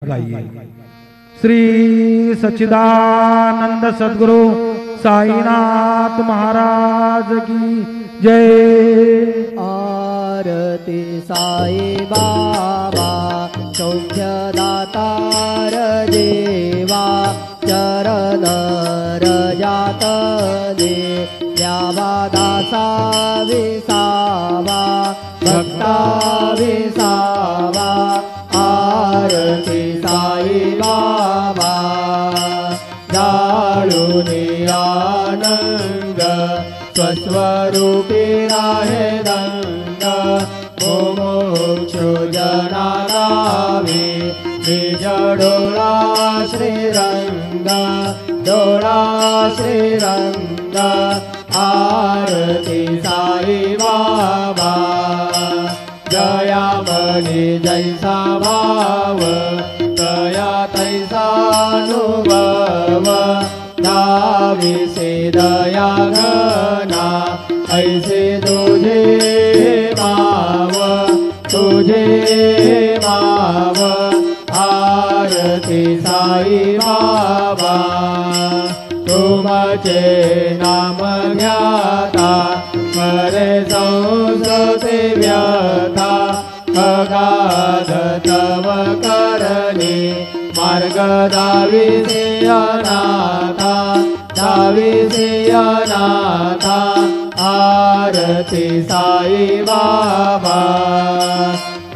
श्री सच्चिदानंद सद्गुरु साईनाथ महाराज की जय। आरती साई बाबा सौख्यदातार देवा चरण रजात दे दासा विसावा भक्ता विसावा। आरती साई बाबा जाळूनी आनंद स्वस्वरूपी राहे दंग मोक्षो जना गावे निज डोळा श्रीरंग डोळा श्रीरंग। आरती साई बाबा जयामणी जैसा भाव तया तैसा अनुभव दाविसे दया घना ऐसे तुझे माव तुझे माव। आरती साई बाबा तुमचे नाम घ्याता मरे संस्कृती व्यथा अगाध तव करणी मार्ग दाविसे अनाथा दाविसे अनाथा। आरती साई बाबा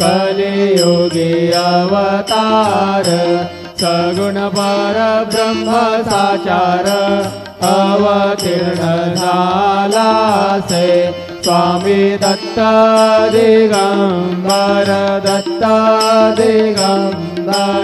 कलियुगी अवतार सगुण पर ब्रह्म साचार अवतीर्ण झाला से स्वामी दत्त दिगंबर दत्त दिगंबर।